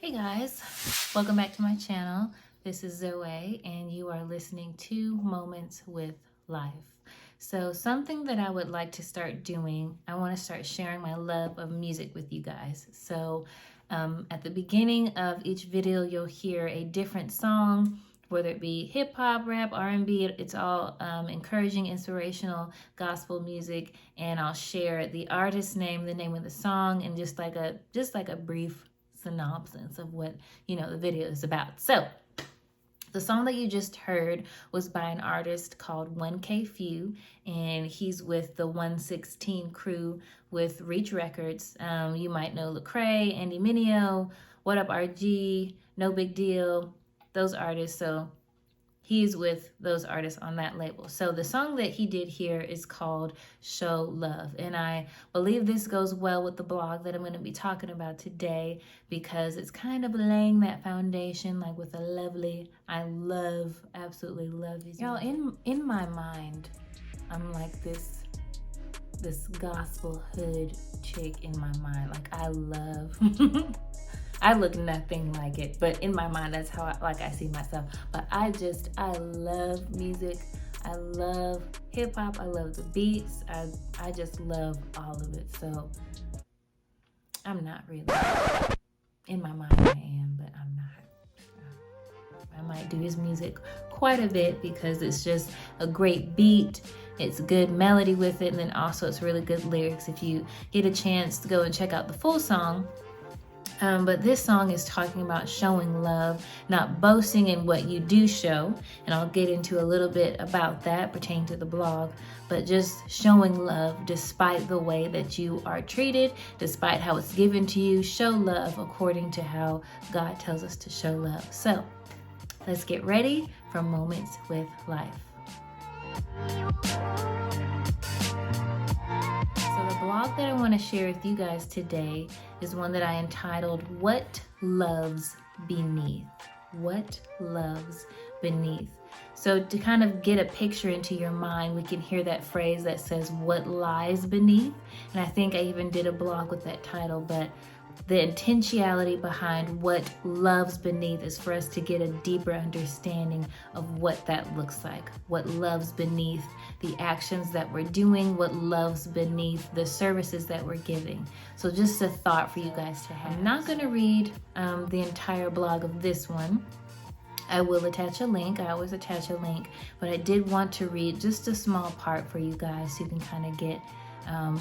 Hey guys, welcome back to my channel. This is Zoe and you are listening to Moments with Life. So something that I would like to start doing, I want to start sharing my love of music with you guys. So at the beginning of each video, you'll hear a different song, whether it be hip hop, rap, R&B, it's all encouraging, inspirational gospel music. And I'll share the artist's name, the name of the song, and just like a brief synopsis of what the video is about. So the song that you just heard was by an artist called 1K Phew, and he's with the 116 crew with Reach Records. You might know Lecrae, Andy Mineo, What Up RG, No Big Deal, those artists. So he's with those artists on that label. So the song that he did here is called Show Love. And I believe this goes well with the blog that I'm going to be talking about today, because it's kind of laying that foundation, like with a lovely, absolutely love these. Y'all, in my mind, I'm like this gospel hood chick in my mind. Like I love I look nothing like it, but in my mind, that's how I see myself. But I love music. I love hip hop. I love the beats. I just love all of it. So I'm not really, in my mind I am, but I'm not. I might do his music quite a bit because it's just a great beat. It's good melody with it. And then also it's really good lyrics if you get a chance to go and check out the full song. But this song is talking about showing love, not boasting in what you do show. And I'll get into a little bit about that pertaining to the blog, but just showing love despite the way that you are treated, despite how it's given to you. Show love according to how God tells us to show love. So let's get ready for Moments with Life. So the blog that I want to share with you guys today is one that I entitled, What Loves Beneath? What Loves Beneath? So to kind of get a picture into your mind, we can hear that phrase that says, what lies beneath? And I think I even did a blog with that title, but the intentionality behind what loves beneath is for us to get a deeper understanding of what that looks like. What loves beneath the actions that we're doing, what loves beneath the services that we're giving. So just a thought for you guys to have. I'm not going to read the entire blog of this one. I will attach a link. I always attach a link, but I did want to read just a small part for you guys so you can kind of get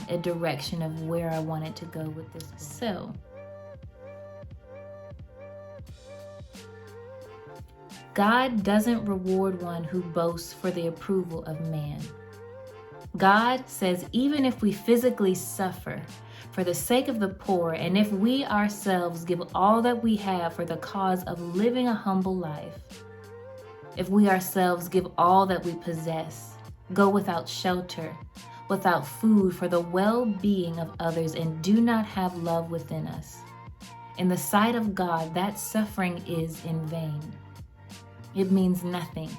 a direction of where I wanted to go with this. So, God doesn't reward one who boasts for the approval of man. God says even if we physically suffer for the sake of the poor, and if we ourselves give all that we have for the cause of living a humble life, if we ourselves give all that we possess, go without shelter, without food for the well-being of others, and do not have love within us, in the sight of God, that suffering is in vain. It means nothing.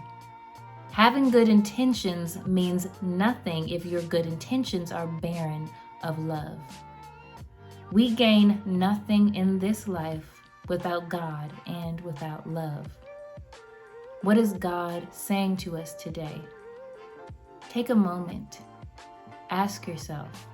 Having good intentions means nothing if your good intentions are barren of love. We gain nothing in this life without God and without love. What is God saying to us today? Take a moment. Ask yourself,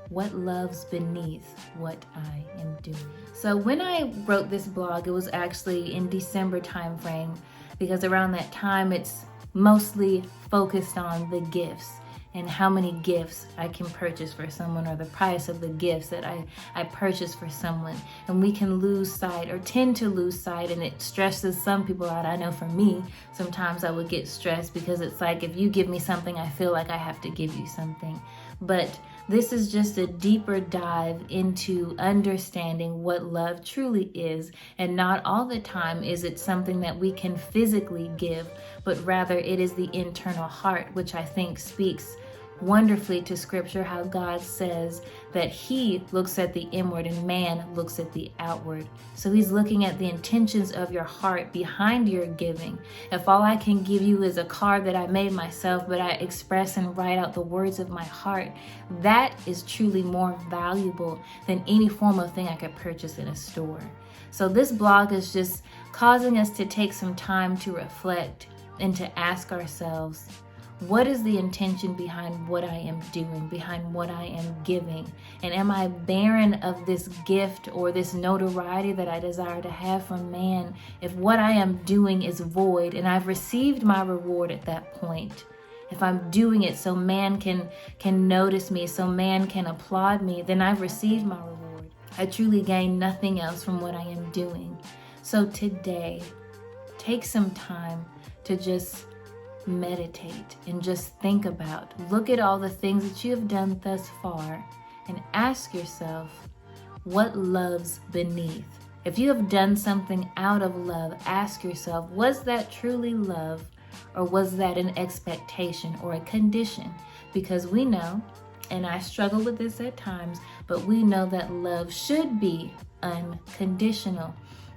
what loves beneath what I am doing? So when I wrote this blog, it was actually in December timeframe, because around that time it's mostly focused on the gifts and how many gifts I can purchase for someone, or the price of the gifts that I purchase for someone. And we can lose sight, or tend to lose sight, and it stresses some people out. I know for me, sometimes I would get stressed because it's like, if you give me something, I feel like I have to give you something. But this is just a deeper dive into understanding what love truly is. And not all the time is it something that we can physically give, but rather it is the internal heart, which I think speaks wonderfully to scripture, how God says that he looks at the inward and man looks at the outward. So he's looking at the intentions of your heart behind your giving. If all I can give you is a card that I made myself, but I express and write out the words of my heart, that is truly more valuable than any form of thing I could purchase in a store. So this blog is just causing us to take some time to reflect and to ask ourselves, what is the intention behind what I am doing, behind what I am giving? And am I barren of this gift or this notoriety that I desire to have from man if what I am doing is void and I've received my reward at that point? If I'm doing it so man can notice me, so man can applaud me, then I've received my reward. I truly gain nothing else from what I am doing. So today, take some time to just meditate and just think about, look at all the things that you have done thus far and ask yourself, what loves beneath? If you have done something out of love, ask yourself, was that truly love, or was that an expectation or a condition? Because we know, and I struggle with this at times, but we know that love should be unconditional.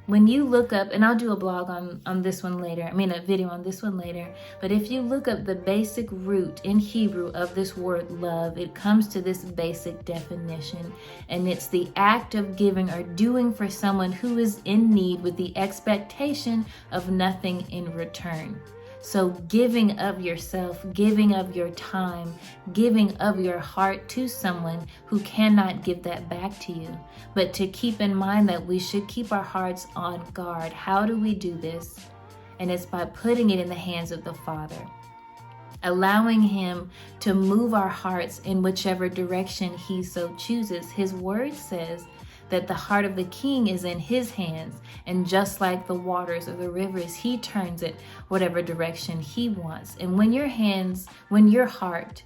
When you look up, and I'll do a blog on this one later, a video on this one later, but if you look up the basic root in Hebrew of this word love, it comes to this basic definition, and it's the act of giving or doing for someone who is in need with the expectation of nothing in return. So giving of yourself, giving of your time, giving of your heart to someone who cannot give that back to you. But to keep in mind that we should keep our hearts on guard. How do we do this? And it's by putting it in the hands of the Father, allowing Him to move our hearts in whichever direction He so chooses. His word says that the heart of the king is in His hands, and just like the waters of the rivers, He turns it whatever direction He wants. And when your heart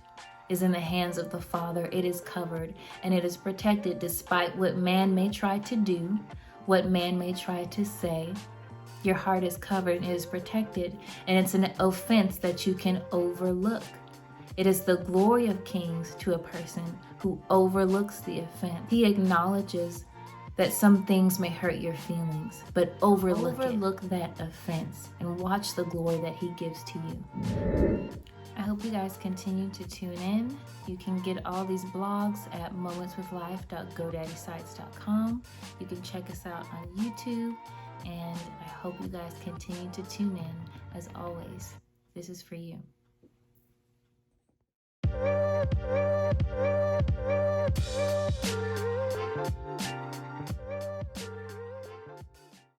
is in the hands of the Father, it is covered and it is protected despite what man may try to do, what man may try to say. Your heart is covered and it is protected, and it's an offense that you can overlook. It is the glory of kings to a person who overlooks the offense. He acknowledges that some things may hurt your feelings, but overlook that offense and watch the glory that He gives to you. I hope you guys continue to tune in. You can get all these blogs at momentswithlife.godaddysite.com. You can check us out on YouTube, and I hope you guys continue to tune in. As always, this is for you.